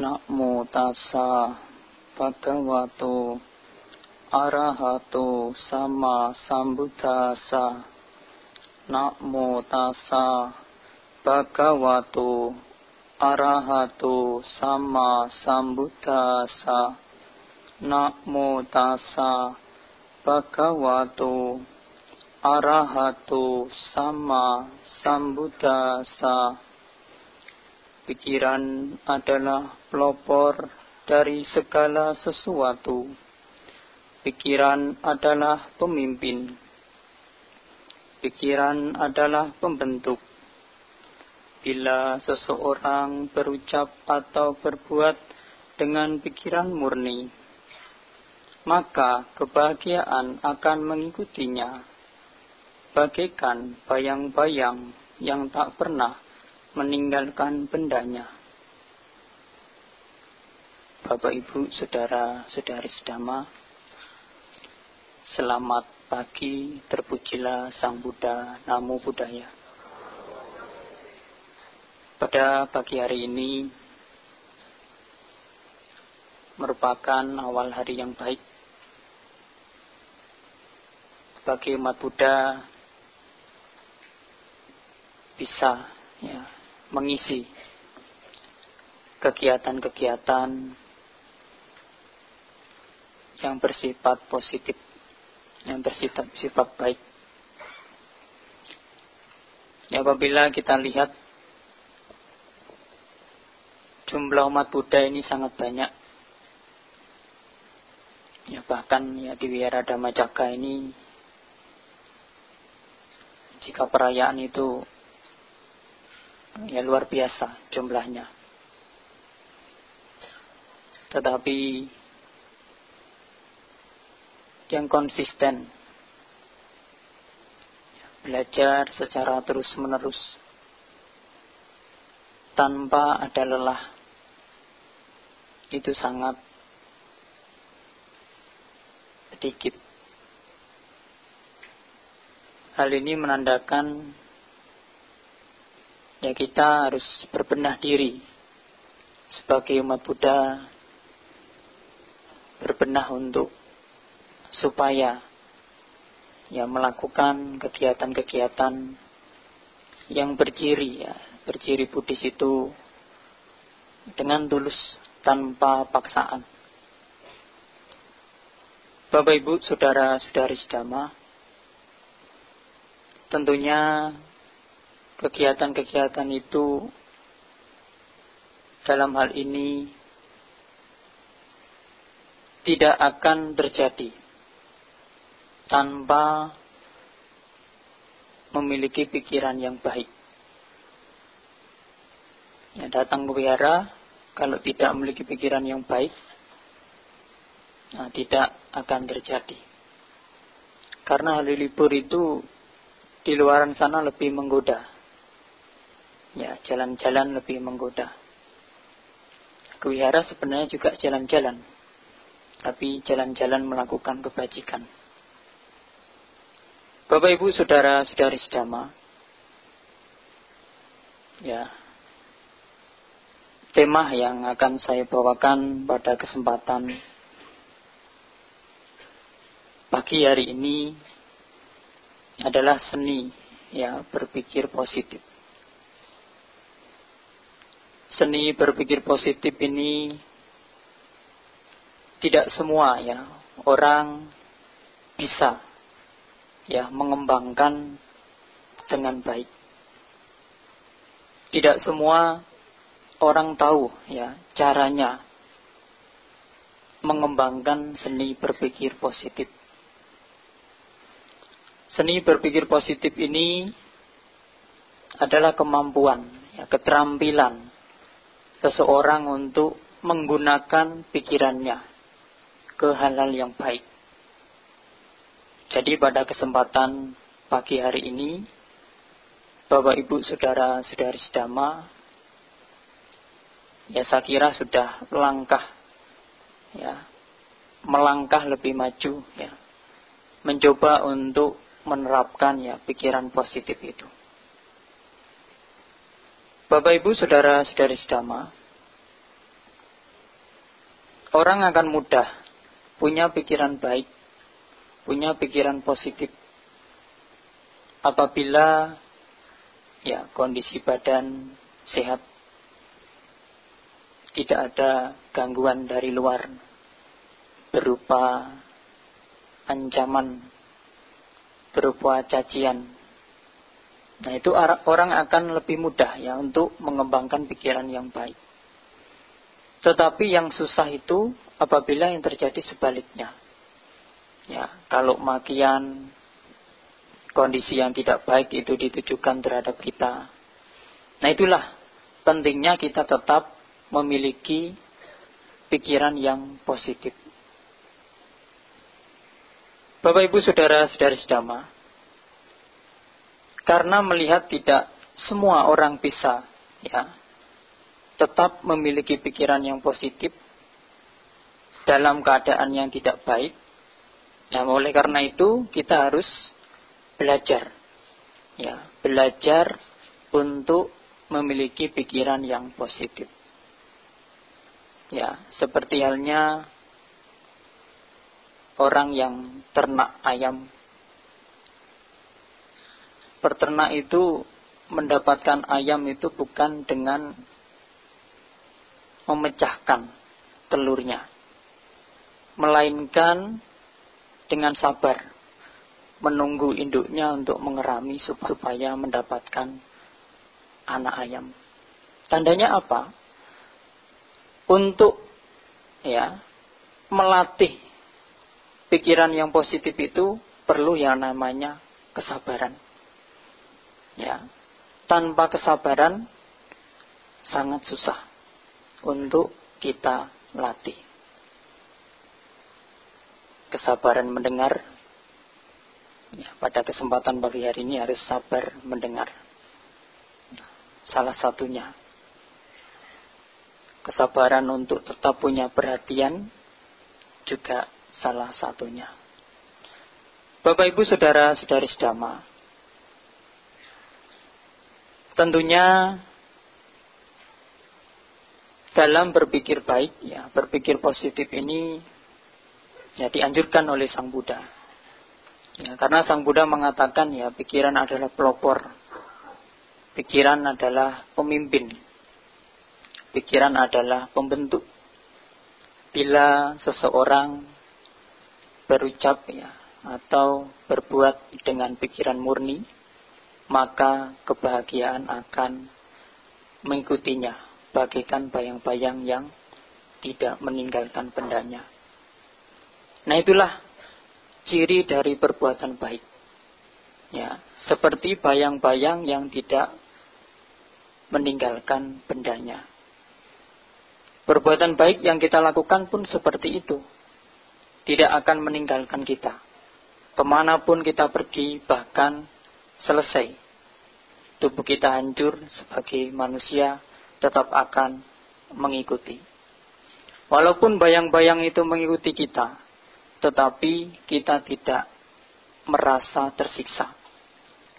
Namo tassa bhagavato arahato sama sambuddhassa. Namo tassa bhagavato arahato sama sambuddhassa. Namo tassa bhagavato arahato sama sambuddhassa. Pikiran adalah pelopor dari segala sesuatu. Pikiran adalah pemimpin. Pikiran adalah pembentuk. Bila seseorang berucap atau berbuat dengan pikiran murni, maka kebahagiaan akan mengikutinya, bagaikan bayang-bayang yang tak pernah meninggalkan bendanya. Bapak, Ibu, Saudara-saudari sedama, selamat pagi, terpujilah Sang Buddha, Namo Buddhaya. Pada pagi hari ini merupakan awal hari yang baik bagi umat Buddha bisa mengisi kegiatan-kegiatan yang bersifat positif, yang bersifat baik. Apabila kita lihat jumlah umat Buddha ini sangat banyak. Bahkan di Wihara Dhammacakka ini, jika perayaan itu luar biasa jumlahnya. Tetapi yang konsisten belajar secara terus-menerus tanpa ada lelah, itu sangat sedikit. Hal ini menandakan kita harus berbenah diri sebagai umat Buddha, berbenah untuk supaya melakukan kegiatan-kegiatan yang berciri Buddhis itu dengan tulus, tanpa paksaan. Bapak, Ibu, Saudara-saudari sedama, tentunya kegiatan-kegiatan itu dalam hal ini tidak akan terjadi tanpa memiliki pikiran yang baik. Datang ke wihara kalau tidak memiliki pikiran yang baik, tidak akan terjadi. Karena hari libur itu di luaran sana lebih menggoda. Jalan-jalan lebih menggoda. Ke wihara sebenarnya juga jalan-jalan, tapi jalan-jalan melakukan kebajikan. Bapak, Ibu, Saudara-saudari sedama, tema yang akan saya bawakan pada kesempatan pagi hari ini adalah seni berpikir positif. Seni berpikir positif ini tidak semua orang bisa mengembangkan dengan baik. Tidak semua orang tahu caranya mengembangkan seni berpikir positif. Seni berpikir positif ini adalah kemampuan, keterampilan seseorang untuk menggunakan pikirannya ke hal-hal yang baik. Jadi pada kesempatan pagi hari ini, Bapak, Ibu, Saudara-saudari sedama, saya kira sudah melangkah lebih maju, mencoba untuk menerapkan pikiran positif itu. Bapak, Ibu, Saudara-saudari sedama, orang akan mudah punya pikiran baik, punya pikiran positif apabila kondisi badan sehat, tidak ada gangguan dari luar berupa ancaman, berupa cacian. Nah, itu orang akan lebih mudah untuk mengembangkan pikiran yang baik. Tetapi yang susah itu apabila yang terjadi sebaliknya. Kalau makian, kondisi yang tidak baik itu ditujukan terhadap kita. Nah, itulah pentingnya kita tetap memiliki pikiran yang positif. Bapak Ibu saudara-saudari sedama, karena melihat tidak semua orang bisa tetap memiliki pikiran yang positif dalam keadaan yang tidak baik. Nah, oleh karena itu kita harus belajar untuk memiliki pikiran yang positif. Seperti halnya orang yang ternak ayam. Peternak itu mendapatkan ayam itu bukan dengan memecahkan telurnya, melainkan dengan sabar menunggu induknya untuk mengerami supaya mendapatkan anak ayam. Tandanya apa? Untuk melatih pikiran yang positif itu perlu yang namanya kesabaran. Tanpa kesabaran sangat susah untuk kita latih. Kesabaran mendengar, pada kesempatan pagi hari ini harus sabar mendengar. Salah satunya. Kesabaran untuk tetap punya perhatian juga salah satunya. Bapak Ibu saudara-saudari sedama, tentunya dalam berpikir baik, berpikir positif ini dianjurkan oleh Sang Buddha. Karena Sang Buddha mengatakan pikiran adalah pelopor, pikiran adalah pemimpin, pikiran adalah pembentuk. Bila seseorang berucap atau berbuat dengan pikiran murni, maka kebahagiaan akan mengikutinya, bagaikan bayang-bayang yang tidak meninggalkan bendanya. Nah, itulah ciri dari perbuatan baik. Seperti bayang-bayang yang tidak meninggalkan bendanya. Perbuatan baik yang kita lakukan pun seperti itu. Tidak akan meninggalkan kita. Kemanapun kita pergi, bahkan selesai tubuh kita hancur sebagai manusia, tetap akan mengikuti. Walaupun bayang-bayang itu mengikuti kita, tetapi kita tidak merasa tersiksa.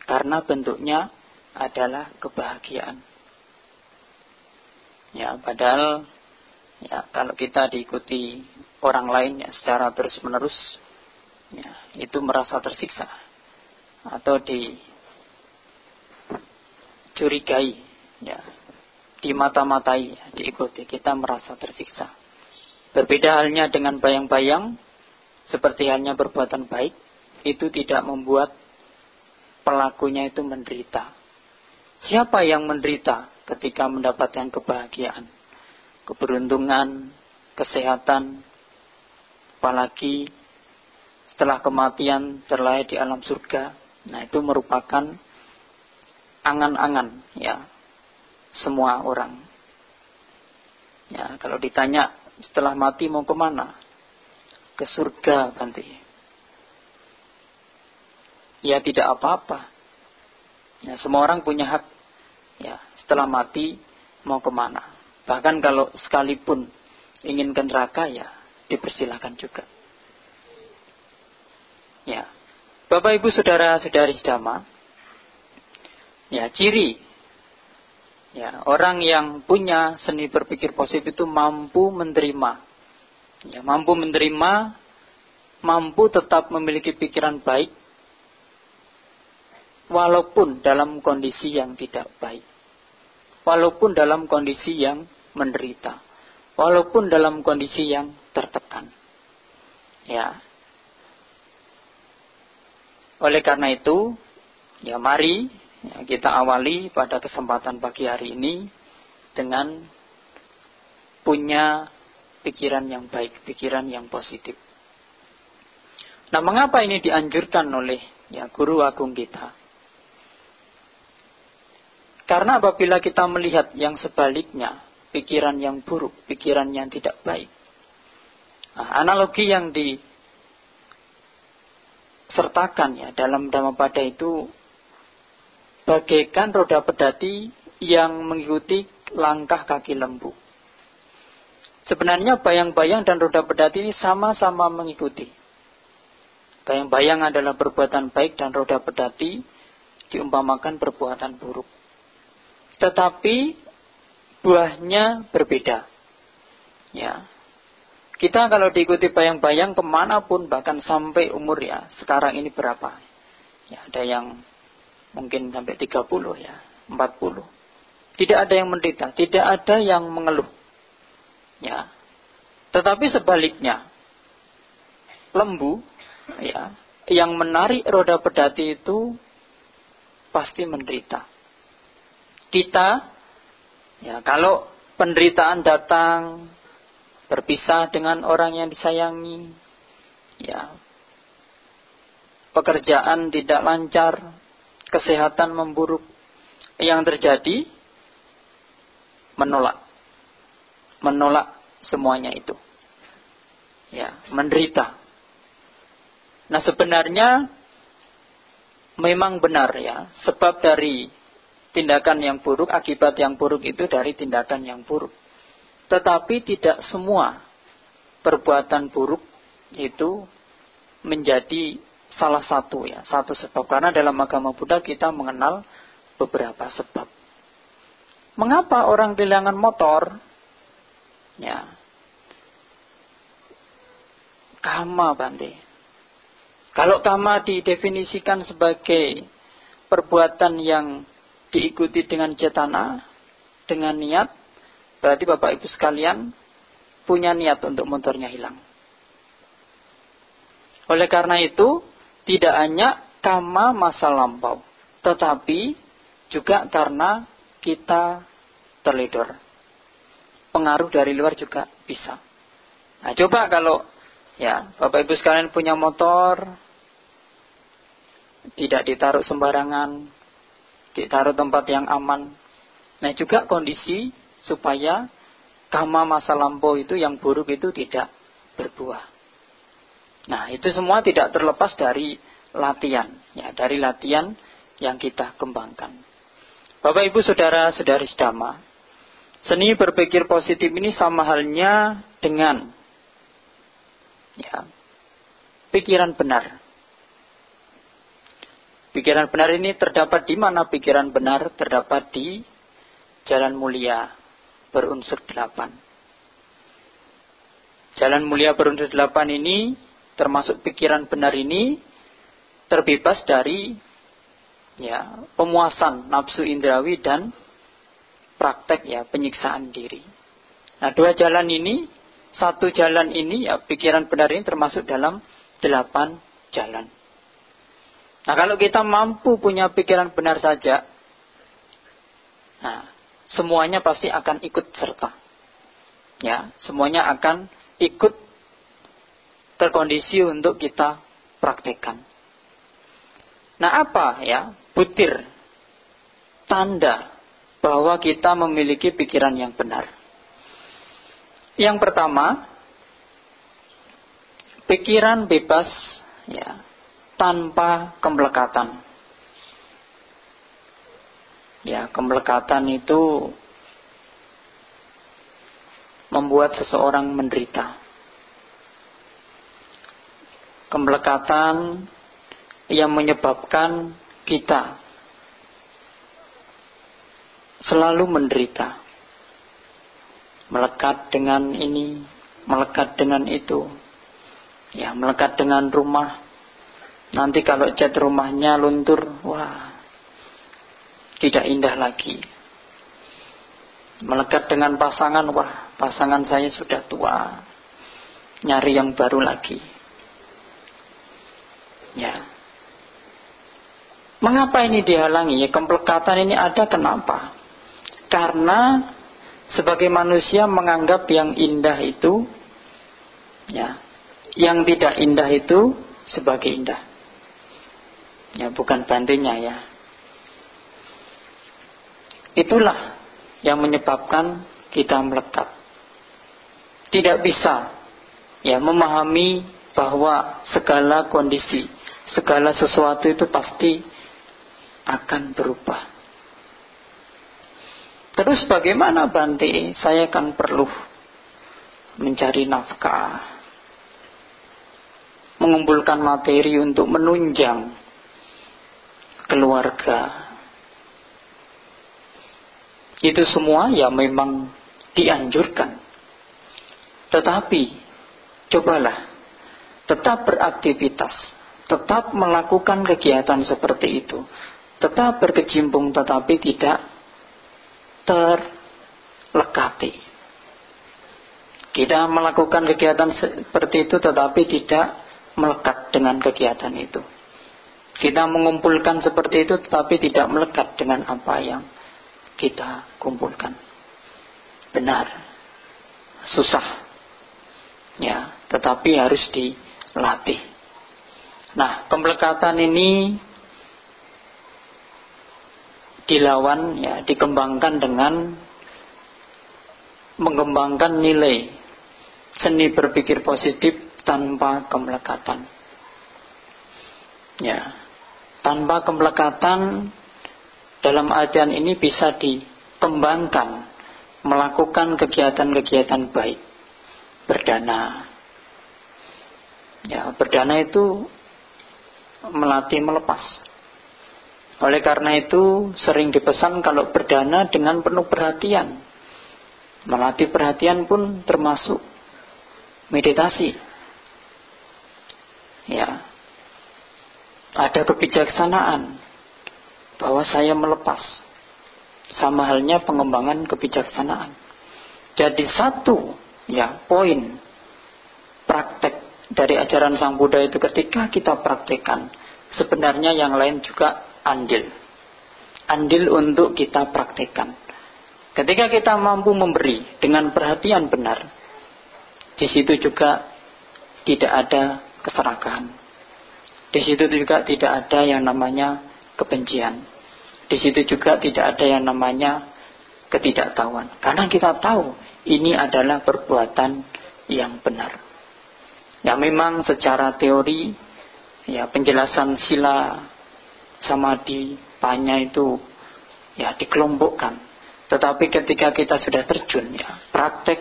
Karena bentuknya adalah kebahagiaan. Padahal kalau kita diikuti orang lain secara terus-menerus, itu merasa tersiksa. Atau dicurigai, dimata-matai, diikuti, kita merasa tersiksa. Berbeda halnya dengan bayang-bayang, seperti halnya perbuatan baik, itu tidak membuat pelakunya itu menderita. Siapa yang menderita ketika mendapatkan kebahagiaan, keberuntungan, kesehatan, apalagi setelah kematian terlahir di alam surga? Nah, itu merupakan angan-angan semua orang. Kalau ditanya setelah mati mau kemana? Ke surga nanti. Tidak apa-apa. Semua orang punya hak. Setelah mati mau kemana? Bahkan kalau sekalipun ingin ke neraka, dipersilakan juga. Bapak Ibu saudara-saudari sedama, ciri orang yang punya seni berpikir positif itu mampu menerima Ya, mampu menerima, mampu tetap memiliki pikiran baik, walaupun dalam kondisi yang tidak baik. Walaupun dalam kondisi yang menderita. Walaupun dalam kondisi yang tertekan. Ya. Oleh karena itu, ya mari ya, kita awali pada kesempatan pagi hari ini dengan punya pikiran yang baik, pikiran yang positif. Nah, mengapa ini dianjurkan oleh ya guru agung kita? Karena apabila kita melihat yang sebaliknya, pikiran yang buruk, pikiran yang tidak baik. Nah, analogi yang disertakan ya dalam Dhammapada itu bagaikan roda pedati yang mengikuti langkah kaki lembu. Sebenarnya bayang-bayang dan roda pedati ini sama-sama mengikuti. Bayang-bayang adalah perbuatan baik dan roda pedati diumpamakan perbuatan buruk. Tetapi buahnya berbeda. Ya. Kita kalau diikuti bayang-bayang kemanapun, bahkan sampai umur ya, sekarang ini berapa? Ya, ada yang mungkin sampai 30 ya, 40. Tidak ada yang menderita, tidak ada yang mengeluh. Ya. Tetapi sebaliknya, lembu ya, yang menarik roda pedati itu pasti menderita. Kita ya, kalau penderitaan datang, berpisah dengan orang yang disayangi, ya, pekerjaan tidak lancar, kesehatan memburuk, yang terjadi menolak semuanya itu, ya, menderita. Nah, sebenarnya memang benar ya, sebab dari tindakan yang buruk, akibat yang buruk itu dari tindakan yang buruk. Tetapi tidak semua perbuatan buruk itu menjadi salah satu ya, satu sebab. Karena dalam agama Buddha kita mengenal beberapa sebab. Mengapa orang kehilangan motor? Ya. Kama, Bante. Kalau kama didefinisikan sebagai perbuatan yang diikuti dengan cetana, dengan niat, berarti Bapak Ibu sekalian punya niat untuk motornya hilang. Oleh karena itu, tidak hanya kama masa lampau, tetapi juga karena kita terledor. Pengaruh dari luar juga bisa. Nah, coba kalau ya Bapak Ibu sekalian punya motor, tidak ditaruh sembarangan, ditaruh tempat yang aman. Nah, juga kondisi supaya kama masa lampau itu yang buruk itu tidak berbuah. Nah, itu semua tidak terlepas dari latihan, ya, dari latihan yang kita kembangkan. Bapak Ibu saudara-saudari Dhamma, seni berpikir positif ini sama halnya dengan ya, pikiran benar. Pikiran benar ini terdapat di mana? Pikiran benar terdapat di Jalan Mulia berunsur 8. Jalan Mulia berunsur 8 ini, termasuk pikiran benar ini, terbebas dari ya, pemuasan nafsu indrawi dan praktek ya, penyiksaan diri. Nah, dua jalan ini, satu jalan ini, ya, pikiran benar ini termasuk dalam 8 jalan. Nah, kalau kita mampu punya pikiran benar saja, nah, semuanya pasti akan ikut serta. Ya, semuanya akan ikut terkondisi untuk kita praktekkan. Nah, apa ya butir tanda bahwa kita memiliki pikiran yang benar? Yang pertama, pikiran bebas ya, tanpa kemelekatan. Ya, kemelekatan itu membuat seseorang menderita. Kemelekatan yang menyebabkan kita selalu menderita. Melekat dengan ini, melekat dengan itu. Ya, melekat dengan rumah. Nanti kalau cat rumahnya luntur, wah, tidak indah lagi. Melekat dengan pasangan, wah, pasangan saya sudah tua, nyari yang baru lagi. Ya. Mengapa ini dihalangi? Ya, kemplekatan ini ada kenapa? Karena sebagai manusia menganggap yang indah itu, ya, yang tidak indah itu sebagai indah. Ya, bukan bandingnya ya. Itulah yang menyebabkan kita melekat. Tidak bisa ya memahami bahwa segala kondisi, segala sesuatu itu pasti akan berubah. Terus bagaimana Bante? Saya kan perlu mencari nafkah, mengumpulkan materi untuk menunjang keluarga. Itu semua ya memang dianjurkan. Tetapi cobalah tetap beraktivitas, tetap melakukan kegiatan seperti itu, tetap berkecimpung tetapi tidak terlekati. Kita melakukan kegiatan seperti itu tetapi tidak melekat dengan kegiatan itu. Kita mengumpulkan seperti itu tetapi tidak melekat dengan apa yang kita kumpulkan. Benar, susah ya, tetapi harus dilatih. Nah, kemelekatan ini dilawan ya, dikembangkan dengan mengembangkan nilai seni berpikir positif tanpa kemelekatan. Ya, tanpa kemelekatan dalam artian ini bisa dikembangkan, melakukan kegiatan-kegiatan baik, berdana. Ya, berdana itu melatih melepas. Oleh karena itu sering dipesan kalau berdana dengan penuh perhatian. Melatih perhatian pun termasuk meditasi. Ya, ada kebijaksanaan bahwa saya melepas. Sama halnya pengembangan kebijaksanaan. Jadi satu ya poin praktek dari ajaran Sang Buddha itu ketika kita praktekkan, sebenarnya yang lain juga andil untuk kita praktekkan. Ketika kita mampu memberi dengan perhatian benar, di situ juga tidak ada keserakahan. Di situ juga tidak ada yang namanya kebencian. Di situ juga tidak ada yang namanya ketidaktahuan. Karena kita tahu ini adalah perbuatan yang benar. Ya memang secara teori ya penjelasan sila, samadhi, panya itu ya dikelompokkan. Tetapi ketika kita sudah terjun ya praktek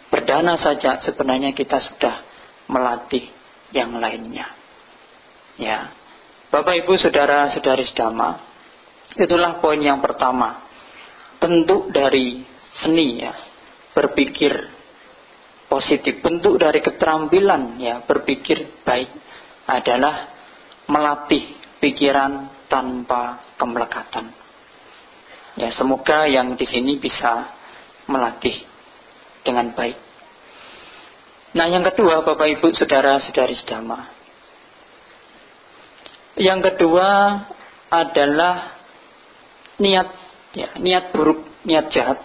berdana saja sebenarnya kita sudah melatih yang lainnya. Ya. Bapak Ibu saudara-saudari sedama, itulah poin yang pertama. Bentuk dari seni ya berpikir positif, bentuk dari keterampilan ya berpikir baik adalah melatih pikiran tanpa kemelekatan. Ya, semoga yang di sini bisa melatih dengan baik. Nah, yang kedua Bapak Ibu saudara-saudari sedama, yang kedua adalah niat, ya, niat buruk, niat jahat.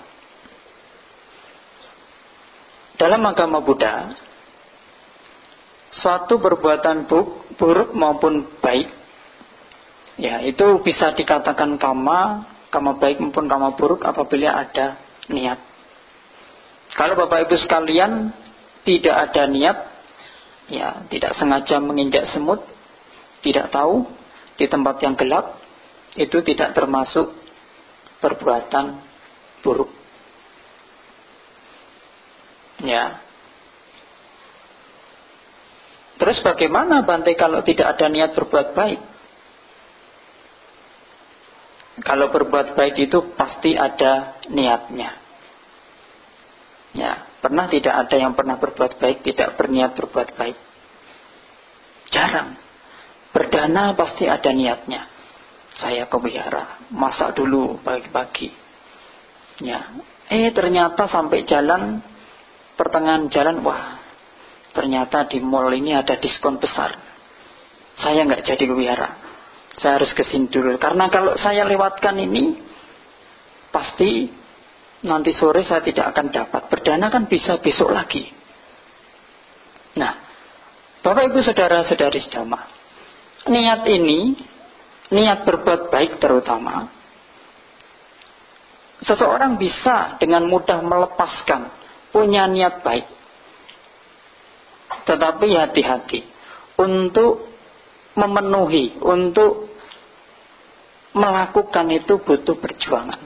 Dalam agama Buddha, suatu perbuatan buruk maupun baik, ya itu bisa dikatakan kama baik maupun kama buruk apabila ada niat. Kalau Bapak Ibu sekalian tidak ada niat, ya tidak sengaja menginjak semut, tidak tahu di tempat yang gelap, itu tidak termasuk perbuatan buruk. Ya. Terus bagaimana Bante kalau tidak ada niat berbuat baik? Kalau berbuat baik itu pasti ada niatnya. Ya, pernah tidak ada yang pernah berbuat baik tidak berniat berbuat baik? Jarang. Berdana pasti ada niatnya. Saya ke wihara, masak dulu pagi-pagi. Ya, ternyata sampai jalan, pertengahan jalan, wah, ternyata di mall ini ada diskon besar. Saya nggak jadi ke wihara. Saya harus kesini dulu. Karena kalau saya lewatkan ini, pasti nanti sore saya tidak akan dapat. Berdana kan bisa besok lagi. Nah, Bapak Ibu Saudara-saudari sedama, niat ini, niat berbuat baik terutama, seseorang bisa dengan mudah melepaskan, punya niat baik. Tetapi hati-hati untuk memenuhi, untuk melakukan itu butuh perjuangan.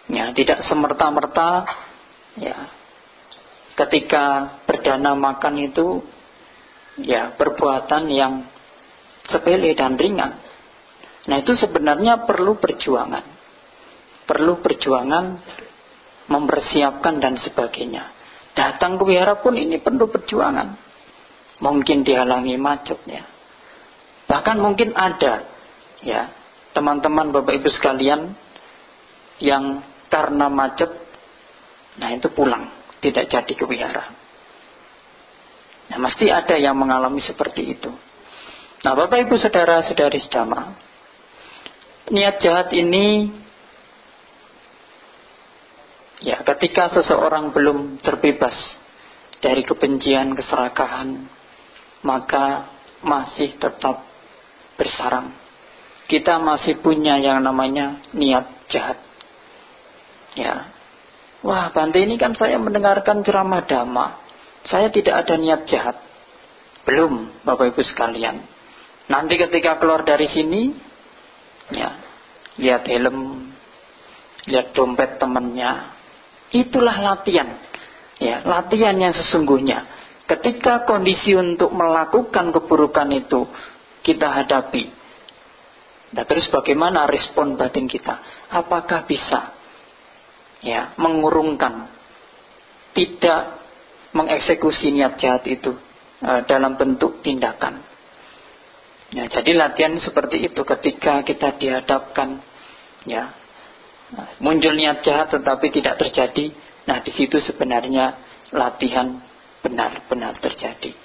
Ya, tidak semerta-merta ya ketika berdana makan itu ya perbuatan yang sepele dan ringan. Nah, itu sebenarnya perlu perjuangan. Perlu perjuangan mempersiapkan dan sebagainya. Datang ke wihara pun ini perlu perjuangan. Mungkin dihalangi macet ya. Bahkan mungkin ada ya teman-teman Bapak Ibu sekalian yang karena macet, nah itu pulang, tidak jadi ke wihara. Nah, mesti ada yang mengalami seperti itu. Nah, Bapak Ibu Saudara-saudari sedama, niat jahat ini ya ketika seseorang belum terbebas dari kebencian, keserakahan, maka masih tetap bersarang. Kita masih punya yang namanya niat jahat. Ya. Wah, Bante ini kan saya mendengarkan ceramah dhamma. Saya tidak ada niat jahat. Belum, Bapak Ibu sekalian. Nanti ketika keluar dari sini, ya, lihat helm, lihat dompet temannya. Itulah latihan. Ya, latihan yang sesungguhnya. Ketika kondisi untuk melakukan keburukan itu kita hadapi, nah terus bagaimana respon batin kita? Apakah bisa ya mengurungkan, tidak mengeksekusi niat jahat itu dalam bentuk tindakan? Ya, jadi latihan seperti itu ketika kita dihadapkan, ya muncul niat jahat tetapi tidak terjadi. Nah, di situ sebenarnya latihan benar-benar terjadi.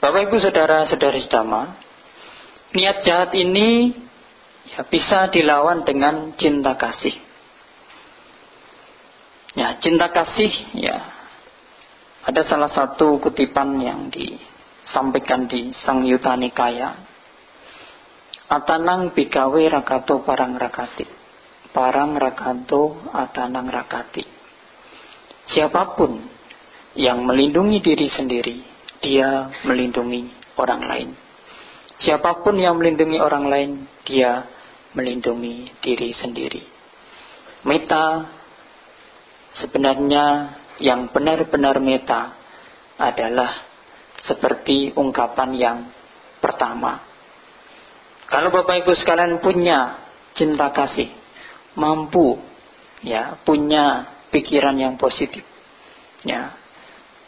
Bapak Ibu Saudara-saudari sedama, niat jahat ini ya bisa dilawan dengan cinta kasih. Ya, cinta kasih ya ada salah satu kutipan yang disampaikan di Sangyutta Nikaya. Atanang bikawe rakato parang rakati. Parang rakato atanang rakati. Siapapun yang melindungi diri sendiri, dia melindungi orang lain. Siapapun yang melindungi orang lain, dia melindungi diri sendiri. Metta, sebenarnya yang benar-benar metta adalah seperti ungkapan yang pertama. Kalau Bapak Ibu sekalian punya cinta kasih, mampu ya punya pikiran yang positif, ya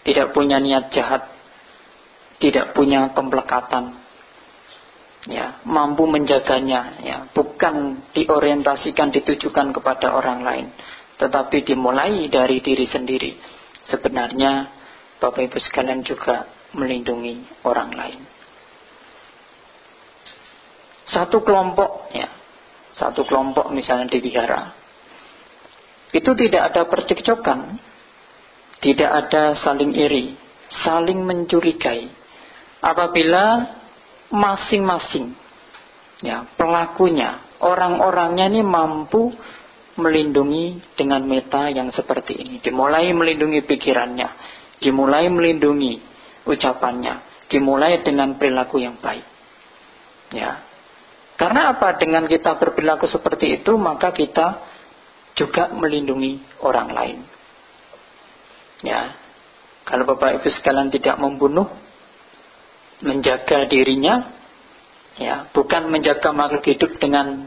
tidak punya niat jahat, tidak punya komplekatan, ya mampu menjaganya, ya bukan diorientasikan ditujukan kepada orang lain, tetapi dimulai dari diri sendiri. Sebenarnya Bapak Ibu sekalian juga melindungi orang lain. Satu kelompok, ya satu kelompok misalnya di wihara, itu tidak ada percekcokan, tidak ada saling iri, saling mencurigai. Apabila masing-masing ya pelakunya, orang-orangnya ini mampu melindungi dengan metta yang seperti ini. Dimulai melindungi pikirannya, dimulai melindungi ucapannya, dimulai dengan perilaku yang baik. Ya. Karena apa? Dengan kita berperilaku seperti itu, maka kita juga melindungi orang lain. Ya, kalau Bapak Ibu sekalian tidak membunuh, menjaga dirinya, ya, bukan menjaga makhluk hidup dengan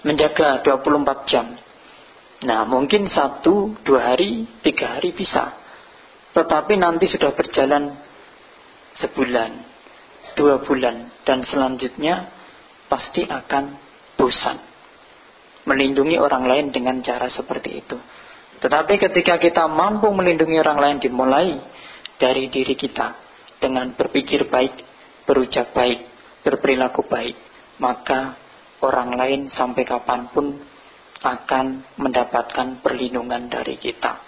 menjaga 24 jam. Nah, mungkin 1, 2 hari, 3 hari bisa. Tetapi nanti sudah berjalan sebulan, 2 bulan, dan selanjutnya pasti akan bosan melindungi orang lain dengan cara seperti itu. Tetapi ketika kita mampu melindungi orang lain, dimulai dari diri kita dengan berpikir baik, berucap baik, berperilaku baik, maka orang lain sampai kapanpun akan mendapatkan perlindungan dari kita.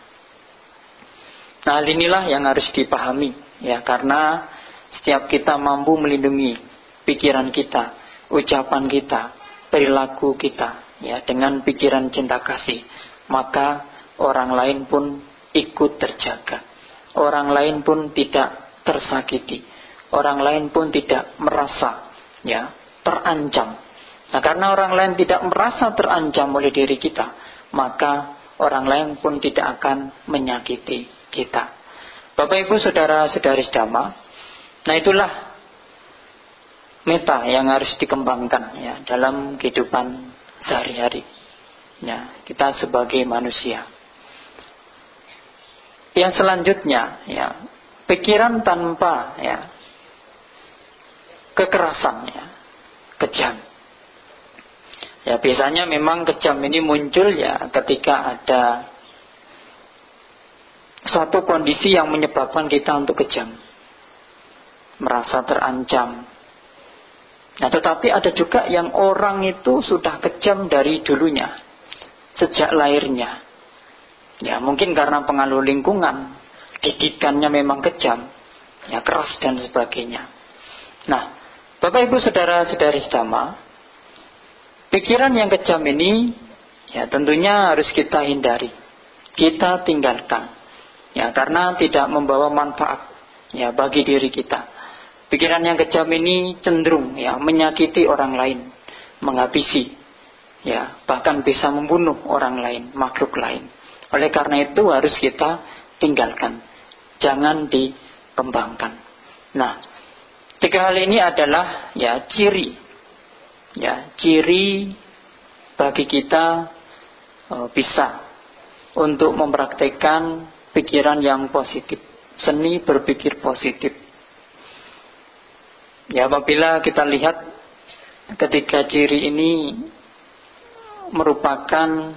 Nah, inilah yang harus dipahami, ya, karena setiap kita mampu melindungi pikiran kita, ucapan kita, perilaku kita, ya, dengan pikiran cinta kasih, maka orang lain pun ikut terjaga. Orang lain pun tidak tersakiti. Orang lain pun tidak merasa, ya, terancam. Nah, karena orang lain tidak merasa terancam oleh diri kita, maka orang lain pun tidak akan menyakiti kita. Bapak Ibu saudara-saudari sedama, nah itulah meta yang harus dikembangkan, ya, dalam kehidupan sehari-hari, ya, kita sebagai manusia. Yang selanjutnya, ya, pikiran tanpa, ya, kekerasan, ya, kejam. Ya, biasanya memang kejam ini muncul, ya, ketika ada suatu kondisi yang menyebabkan kita untuk kejam, merasa terancam. Nah, tetapi ada juga yang orang itu sudah kejam dari dulunya, sejak lahirnya. Ya, mungkin karena pengaruh lingkungan, didikannya memang kejam, ya, keras dan sebagainya. Nah, Bapak Ibu saudara-saudari sedama, pikiran yang kejam ini, ya, tentunya harus kita hindari, kita tinggalkan, ya, karena tidak membawa manfaat, ya, bagi diri kita. Pikiran yang kejam ini cenderung, ya, menyakiti orang lain, menghabisi, ya, bahkan bisa membunuh orang lain, makhluk lain. Oleh karena itu harus kita tinggalkan, jangan dikembangkan. Nah, 3 hal ini adalah, ya, ciri, ya, ciri bagi kita bisa untuk mempraktekkan pikiran yang positif, seni berpikir positif. Ya, apabila kita lihat ketika ciri ini merupakan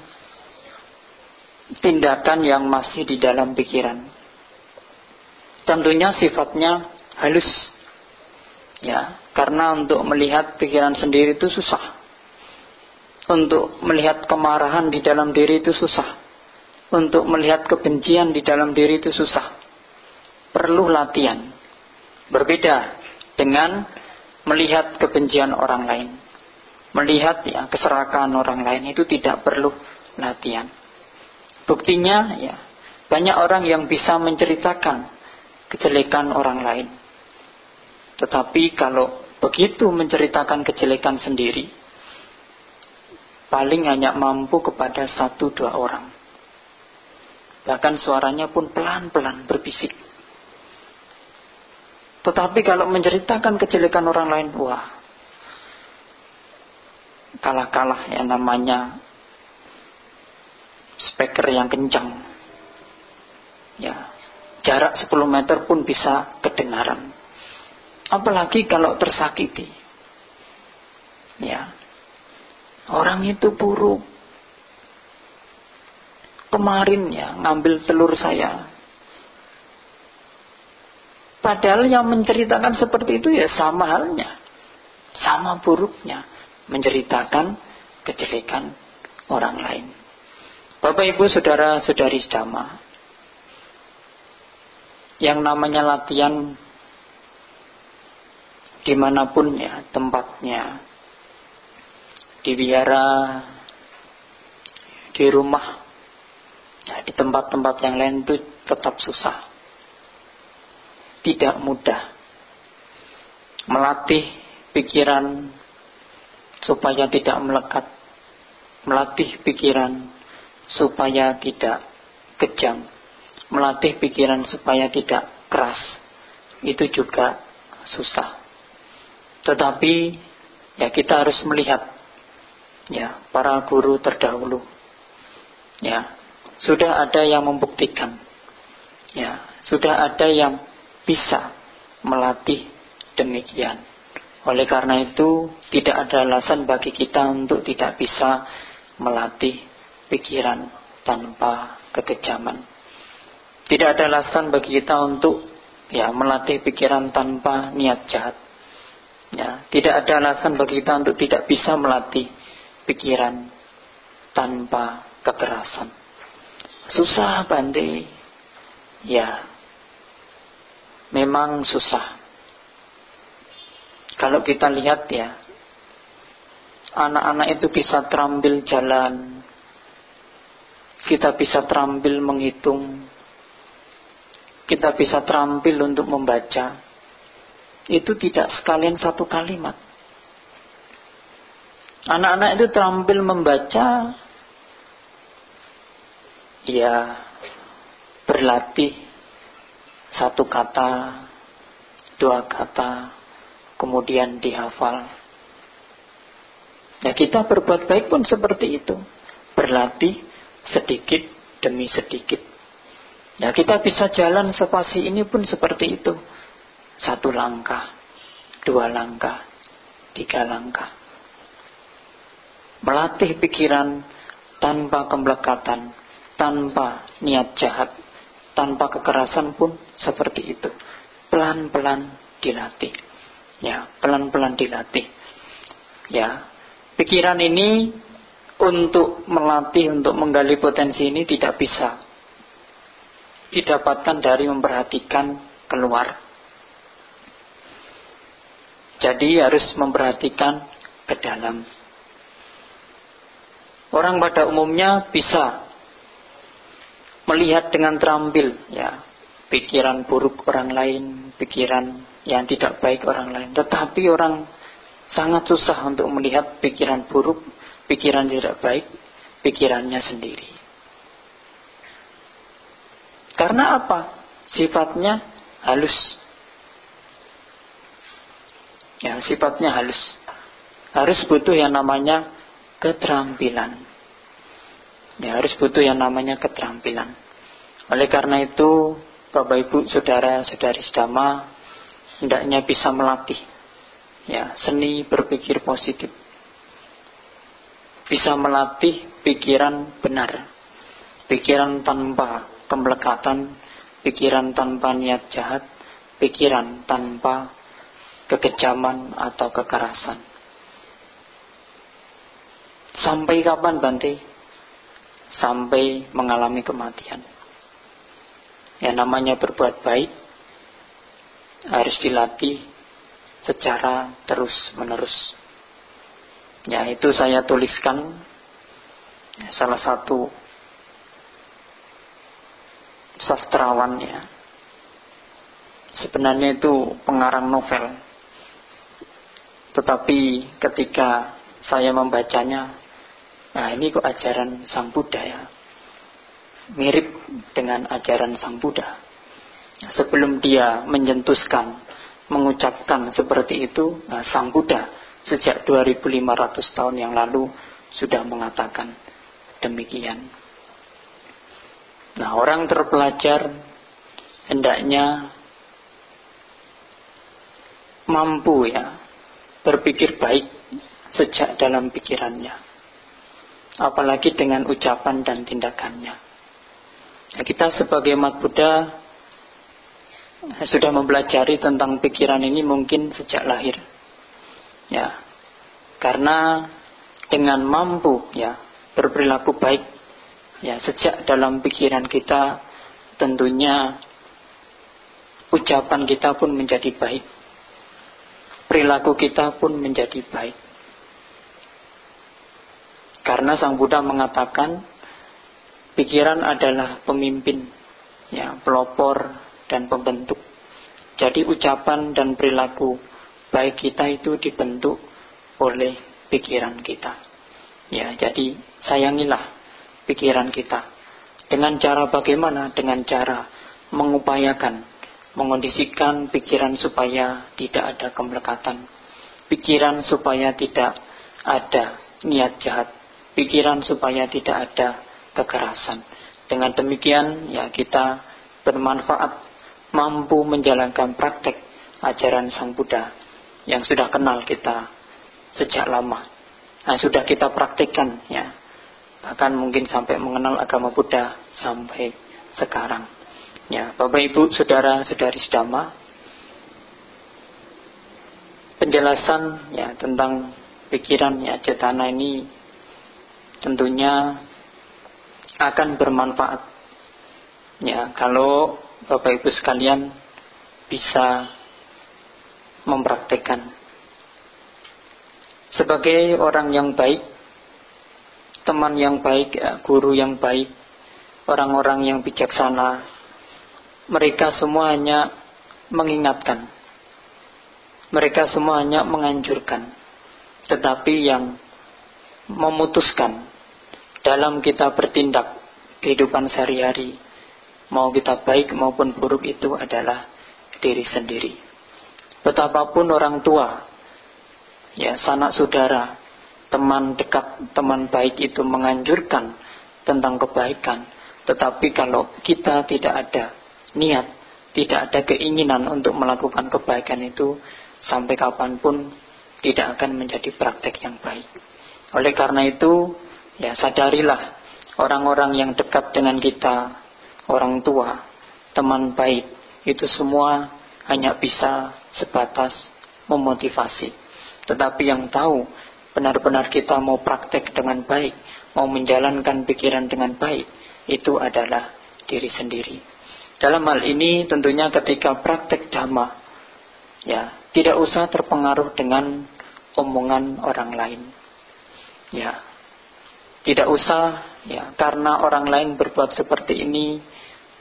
tindakan yang masih di dalam pikiran, tentunya sifatnya halus, ya, karena untuk melihat pikiran sendiri itu susah, untuk melihat kemarahan di dalam diri itu susah, untuk melihat kebencian di dalam diri itu susah, perlu latihan. Berbeda dengan melihat kebencian orang lain, melihat, ya, keserakahan orang lain, itu tidak perlu latihan. Buktinya, ya, banyak orang yang bisa menceritakan kejelekan orang lain, tetapi kalau begitu menceritakan kejelekan sendiri, paling hanya mampu kepada 1-2 orang. Bahkan suaranya pun pelan-pelan berbisik. Tetapi kalau menceritakan kejelekan orang lain, wah, kalah-kalah, yang namanya speaker yang kencang. Ya, jarak 10 meter pun bisa kedengaran. Apalagi kalau tersakiti. Ya, orang itu buruk. Kemarin, ya, ngambil telur saya. Padahal yang menceritakan seperti itu, ya, sama halnya, sama buruknya menceritakan kejelekan orang lain. Bapak Ibu saudara-saudari sedama, yang namanya latihan dimanapun, ya, tempatnya, di wihara, di rumah, ya, di tempat-tempat yang lain itu tetap susah, tidak mudah. Melatih pikiran supaya tidak melekat, melatih pikiran supaya tidak kejam, melatih pikiran supaya tidak keras, itu juga susah. Tetapi, ya, kita harus melihat, ya, para guru terdahulu, Ya, sudah ada yang membuktikan. Ya, sudah ada yang bisa melatih demikian. Oleh karena itu, tidak ada alasan bagi kita untuk tidak bisa melatih pikiran tanpa kekejaman. Tidak ada alasan bagi kita untuk melatih pikiran tanpa niat jahat. Ya, tidak ada alasan bagi kita untuk tidak bisa melatih pikiran tanpa kekerasan. Susah, Bante. Ya, memang susah. Kalau kita lihat ya, anak-anak itu bisa terampil jalan, kita bisa terampil menghitung, kita bisa terampil untuk membaca. Itu tidak sekalian satu kalimat. Anak-anak itu terampil membaca, dia berlatih satu kata, dua kata, kemudian dihafal. Nah, kita berbuat baik pun seperti itu. Berlatih sedikit demi sedikit. Nah, kita bisa jalan spasi ini pun seperti itu. Satu langkah, dua langkah, tiga langkah. Melatih pikiran tanpa kemblekatan, tanpa niat jahat, tanpa kekerasan pun seperti itu. Pelan-pelan dilatih. Ya, pelan-pelan dilatih. Ya, pikiran ini untuk melatih, untuk menggali potensi ini tidak bisa didapatkan dari memperhatikan keluar. Jadi harus memperhatikan ke dalam. Orang pada umumnya bisa melihat dengan terampil ya pikiran buruk orang lain, pikiran yang tidak baik orang lain. Tetapi orang sangat susah untuk melihat pikiran buruk, pikiran tidak baik, pikirannya sendiri. Karena apa? Sifatnya halus. Ya, sifatnya halus. Harus butuh yang namanya keterampilan. Ya, harus butuh yang namanya keterampilan. Oleh karena itu, Bapak Ibu, saudara-saudari sedama, hendaknya bisa melatih ya seni berpikir positif. Bisa melatih pikiran benar. Pikiran tanpa kemblekatan, pikiran tanpa niat jahat, pikiran tanpa kekejaman atau kekerasan. Sampai kapan, Bante? Sampai mengalami kematian. Yang namanya berbuat baik harus dilatih secara terus-menerus. Ya, itu saya tuliskan salah satu sastrawan ya. Sebenarnya itu pengarang novel. Tetapi ketika saya membacanya, nah ini kok ajaran Sang Buddha ya. Mirip dengan ajaran Sang Buddha. Sebelum dia menyentuskan, mengucapkan seperti itu, nah, Sang Buddha sejak 2500 tahun yang lalu sudah mengatakan demikian. Nah, orang terpelajar hendaknya mampu ya berpikir baik sejak dalam pikirannya, apalagi dengan ucapan dan tindakannya. Nah, kita sebagai umat Buddha sudah mempelajari tentang pikiran ini mungkin sejak lahir. Ya. Karena dengan mampu ya berperilaku baik ya sejak dalam pikiran kita, tentunya ucapan kita pun menjadi baik. Perilaku kita pun menjadi baik. Karena Sang Buddha mengatakan pikiran adalah pemimpin, ya, pelopor dan pembentuk. Jadi ucapan dan perilaku baik kita itu dibentuk oleh pikiran kita. Ya, jadi sayangilah pikiran kita. Dengan cara bagaimana? Dengan cara mengupayakan, mengondisikan pikiran supaya tidak ada kemblekatan. Pikiran supaya tidak ada niat jahat. Pikiran supaya tidak ada kekerasan. Dengan demikian ya kita bermanfaat, mampu menjalankan praktek ajaran Sang Buddha yang sudah kenal kita sejak lama. Nah, sudah kita praktikkan ya. Bahkan mungkin sampai mengenal agama Buddha sampai sekarang. Ya, Bapak Ibu, saudara-saudari sedama, penjelasan ya tentang pikiran ya cetana ini tentunya akan bermanfaat ya kalau Bapak Ibu sekalian bisa mempraktekkan. Sebagai orang yang baik, teman yang baik, ya, guru yang baik, orang-orang yang bijaksana, mereka semua hanya mengingatkan, mereka semua hanya menganjurkan, tetapi yang memutuskan dalam kita bertindak kehidupan sehari-hari, mau kita baik maupun buruk, itu adalah diri sendiri. Betapapun orang tua, ya sanak saudara, teman dekat, teman baik itu menganjurkan tentang kebaikan, tetapi kalau kita tidak ada niat, tidak ada keinginan untuk melakukan kebaikan itu, sampai kapanpun tidak akan menjadi praktek yang baik. Oleh karena itu, ya sadarilah orang-orang yang dekat dengan kita, orang tua, teman baik, itu semua hanya bisa sebatas memotivasi. Tetapi yang tahu benar-benar kita mau praktek dengan baik, mau menjalankan pikiran dengan baik, itu adalah diri sendiri. Dalam hal ini tentunya ketika praktek dhamma, ya tidak usah terpengaruh dengan omongan orang lain. Ya, tidak usah ya karena orang lain berbuat seperti ini,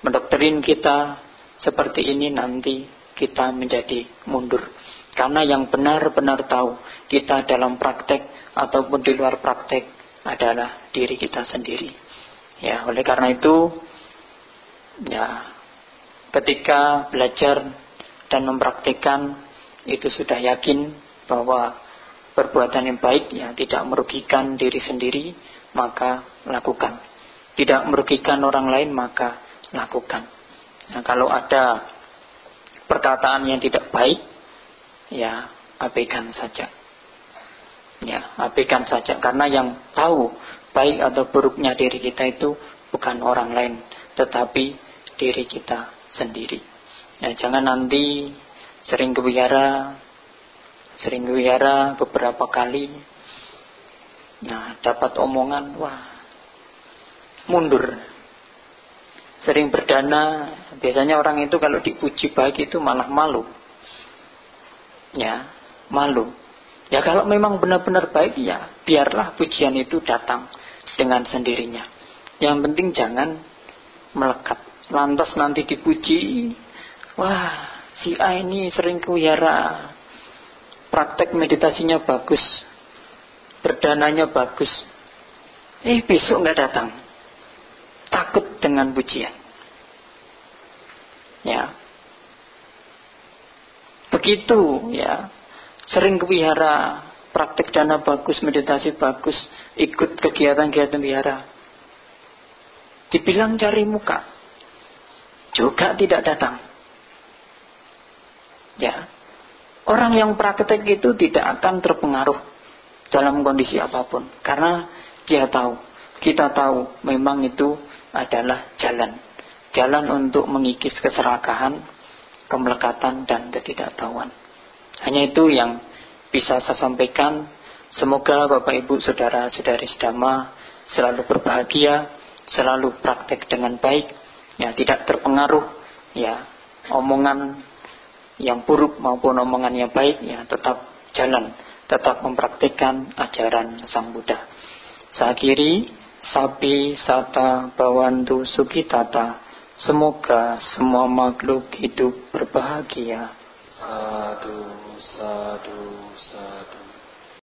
mendoktrin kita seperti ini, nanti kita menjadi mundur. Karena yang benar-benar tahu kita dalam praktek ataupun di luar praktek adalah diri kita sendiri. Ya, oleh karena itu, ya ketika belajar dan mempraktikkan itu sudah yakin bahwa perbuatan yang baik ya tidak merugikan diri sendiri, maka lakukan. Tidak merugikan orang lain, maka lakukan. Nah, kalau ada perkataan yang tidak baik, ya abaikan saja. Ya, abaikan saja, karena yang tahu baik atau buruknya diri kita itu bukan orang lain, tetapi diri kita sendiri. Ya, jangan nanti sering gewiyara beberapa kali, nah dapat omongan, wah mundur. Sering berdana, biasanya orang itu kalau dipuji baik itu malah malu. Ya, malu. Ya kalau memang benar-benar baik, ya biarlah pujian itu datang dengan sendirinya. Yang penting jangan melekat. Lantas nanti dipuji, wah si A ini sering kewiyara, praktek meditasinya bagus, berdananya bagus, besok nggak datang, takut dengan pujian. Ya, begitu ya, sering kewihara, praktek dana bagus, meditasi bagus, ikut kegiatan-kegiatan wihara, dibilang cari muka, juga tidak datang. Ya, orang yang praktek itu tidak akan terpengaruh dalam kondisi apapun, karena dia tahu, kita tahu memang itu adalah jalan untuk mengikis keserakahan, kemelekatan dan ketidaktahuan. Hanya itu yang bisa saya sampaikan. Semoga Bapak Ibu saudara-saudari sedama selalu berbahagia, selalu praktek dengan baik, ya tidak terpengaruh ya omongan yang buruk maupun omongan yang baik, ya tetap jalan, tetap mempraktikkan ajaran Sang Buddha. Saya akhiri, sapi sata bawantu sukitata. Semoga semua makhluk hidup berbahagia. Sadu, sadu, sadu.